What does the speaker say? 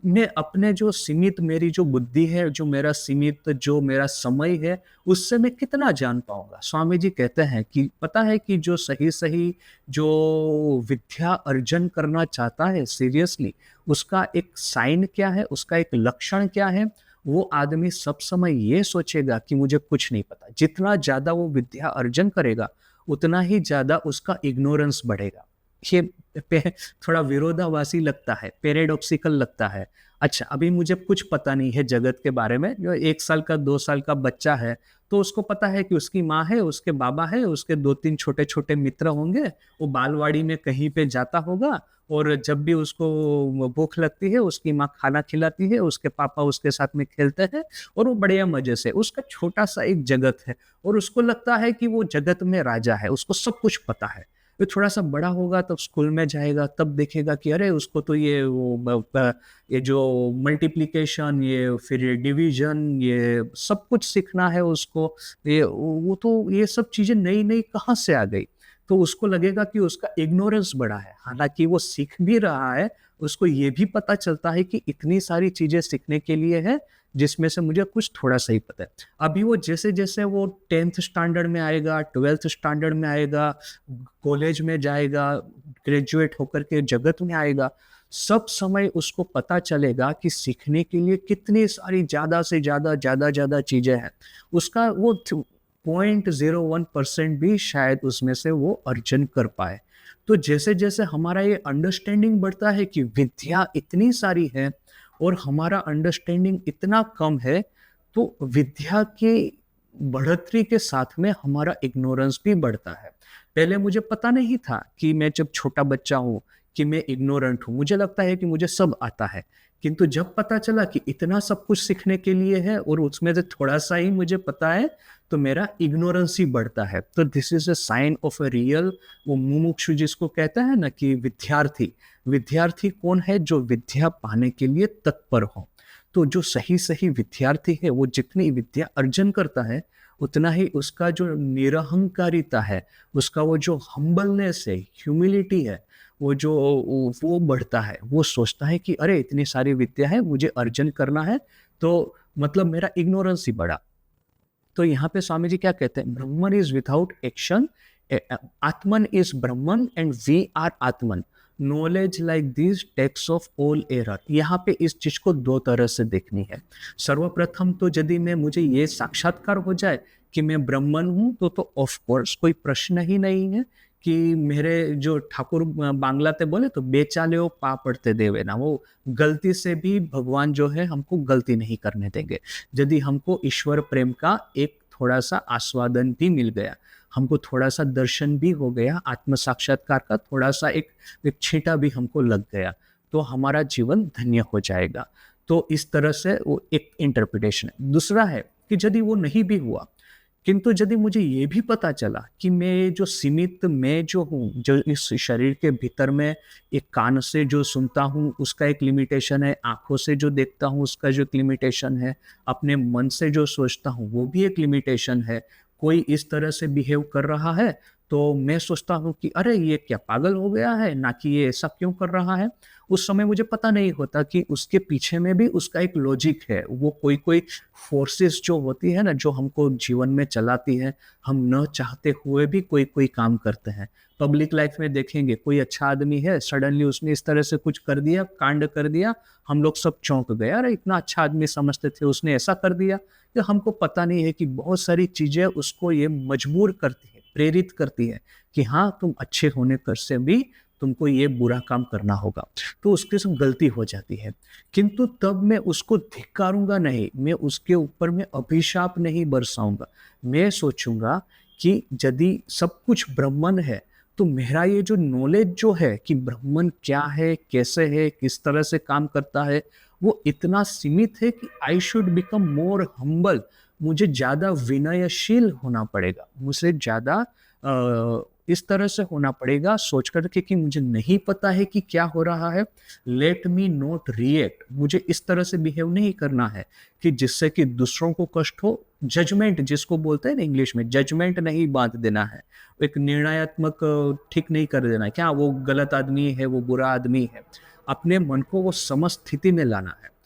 मैं अपने जो सीमित मेरी जो बुद्धि है, जो मेरा सीमित जो मेरा समय है, उससे मैं कितना जान पाऊँगा? स्वामी जी कहते हैं कि पता है कि जो सही-सही जो विद्या अर्जन करना चाहता है सीरियसली, उसका एक साइन क्या है, उसका एक लक्षण क्या है? वो आदमी सब समय ये सोचेगा कि मुझे कुछ नहीं पता। जितना ज़्यादा वो विद्या अर्जन करेगा, उतना ही ज़्यादा उसका इग्नोरेंस बढ़ेगा। ये पे थोड़ा विरोधाभासी लगता है, पैराडॉक्सिकल लगता है। अच्छा, अभी मुझे कुछ पता नहीं है जगत के बारे में, जो 1 साल का, 2 साल का बच्चा है, तो उसको पता है कि उसकी माँ है, उसके बाबा है, उसके 2-3 छोटे-छोटे मित्र होंगे, वो बालवाड़ी में कहीं पे जाता होगा और जब भी उसको भूख लगती है, उसकी माँ खाना खिलाती है, उसके पापा उसके साथ में खेलते हैं और वो बढ़िया मज़े से उसका छोटा-सा एक जगत है और उसको लगता है कि वो जगत में राजा है, उसको सब कुछ पता है। फिर थोड़ा-सा बड़ा होगा तब स्कूल में जाएगा, तब देखेगा कि अरे उसको तो ये वो ये जो मल्टीप्लिकेशन, ये फिर डिवीज़न, ये सब कुछ सीखना है उसको। ये वो तो ये सब चीज़ें नई-नई कहाँ से आ गई? तो उसको लगेगा कि उसका इग्नोरेंस बढ़ा है। हालाँकि वो सीख भी रहा है, उसको ये भी पता चलता है कि इतनी सारी चीज़ें सीखने के लिए है, जिसमें से मुझे कुछ थोड़ा-सा ही पता है। अभी वो जैसे-जैसे वो 10th स्टैंडर्ड में आएगा, 12th स्टैंडर्ड में आएगा, कॉलेज में जाएगा, ग्रेजुएट होकर के जगत में आएगा, सब समय उसको पता चलेगा कि सीखने के लिए कितनी सारी ज़्यादा से ज़्यादा चीज़ें हैं। उसका वो 0.01% भी शायद उसमें से वो अर्जन कर पाए। तो जैसे-जैसे हमारा ये अंडरस्टैंडिंग बढ़ता है कि विद्या इतनी सारी है और हमारा अंडरस्टैंडिंग इतना कम है, तो विद्या की बढ़ोतरी के साथ में हमारा इग्नोरेंस भी बढ़ता है। पहले मुझे पता नहीं था कि मैं जब छोटा बच्चा हूँ, कि मैं इग्नोरेंट हूँ। मुझे लगता है कि मुझे सब आता है। किंतु जब पता चला कि इतना सब कुछ सीखने के लिए है और उसमें से थोड़ा-सा ही मुझे पता है, तो मेरा इग्नोरेंस ही बढ़ता है। तो this is a sign of a real, वो मुमुक्षु जिसको कहते हैं ना कि विद्यार्थी। विद्यार्थी कौन है? जो विद्या पाने के लिए तत्पर हो। तो जो सही-सही विद्यार्थी है, वो जितनी विद्या अर्जन करता है, उतना ही उसका जो निरहंकारिता है, उसका वो जो हम्बलनेस है, ह्यूमिलिटी है, वो बढ़ता है। वो सोचता है कि अरे! इतनी सारी विद्या है, मुझे अर्जन करना है, तो मतलब मेरा इग्नोरेंस ही बढ़ा। तो यहाँ पे स्वामी जी क्या कहते हैं? Brahman is without action, Atman is Brahman and we are Atman. Knowledge like this takes off all error. यहाँ पे इस चीज़ को 2 तरह से देखनी है। सर्वप्रथम तो यदि मैं मुझे ये साक्षात्कार हो जाए कि मैं ब्रह्मन हूँ, तो ऑफ कोर्स कोई प्रश्न ही नहीं है कि मेरे जो ठाकुर बांग्लाते बोले तो बेचाले पा पड़ते देवे ना, वो गलती से भी भगवान जो है हमको गलती नहीं करने देंगे। यदि हमको ईश्वर प्रेम का एक थोड़ा-सा आस्वादन भी मिल गया, हमको थोड़ा-सा दर्शन भी हो गया, आत्म साक्षात्कार का थोड़ा-सा एक एक छींटा भी हमको लग गया, तो हमारा जीवन धन्य हो जाएगा। तो इस तरह से वो एक इंटरप्रिटेशन है। दूसरा है कि यदि वो नहीं भी हुआ, किंतु यदि मुझे ये भी पता चला कि मैं जो सीमित मैं जो हूँ, जो इस शरीर के भीतर में एक कान से जो सुनता हूँ, उसका एक लिमिटेशन है, आँखों से जो देखता हूँ, उसका जो एक लिमिटेशन है, अपने मन से जो सोचता हूँ, वो भी एक लिमिटेशन है। कोई इस तरह से बिहेव कर रहा है, तो मैं सोचता हूँ कि अरे! ये क्या पागल हो गया है? ना कि ये ऐसा क्यों कर रहा है? उस समय मुझे पता नहीं होता कि उसके पीछे में भी उसका एक लॉजिक है। वो कोई-कोई फ़ोर्सेस जो होती है ना, जो हमको जीवन में चलाती है, हम ना चाहते हुए भी कोई-कोई काम करते हैं। पब्लिक लाइफ़ में देखेंगे, कोई अच्छा आदमी है, सडनली उसने इस तरह से कुछ कर दिया, कांड कर दिया, हम लोग सब चौंक गए। अरे! इतना अच्छा आदमी समझते थे, उसने ऐसा कर दिया। तो हमको पता नहीं है कि बहुत सारी चीज़ें उसको ये मजबूर करती है, प्रेरित करती है कि हाँ, तुम अच्छे होने कर से भी तुमको ये बुरा काम करना होगा। तो उसके से गलती हो जाती है। किंतु तब मैं उसको धिक्कारूँगा नहीं, मैं उसके ऊपर में अभिशाप नहीं बरसाऊँगा। मैं सोचूँगा कि यदि सब कुछ ब्रह्मन है, तो मेरा ये जो नॉलेज जो है कि ब्रह्मन क्या है, कैसे है, किस तरह से काम करता है, वो इतना सीमित है कि I should become more humble. मुझे ज़्यादा विनयशील होना पड़ेगा। मुझे ज़्यादा इस तरह से होना पड़ेगा सोच कर के कि मुझे नहीं पता है कि क्या हो रहा है, लेट मी नॉट रिएक्ट। मुझे इस तरह से बिहेव नहीं करना है कि जिससे कि दूसरों को कष्ट हो। जजमेंट जिसको बोलते हैं ना इंग्लिश में, जजमेंट नहीं बांध देना है। एक निर्णयात्मक ठीक नहीं कर देना है, क्या वो गलत आदमी है, वो बुरा आदमी है। अपने मन को वो समस्थिति में लाना है।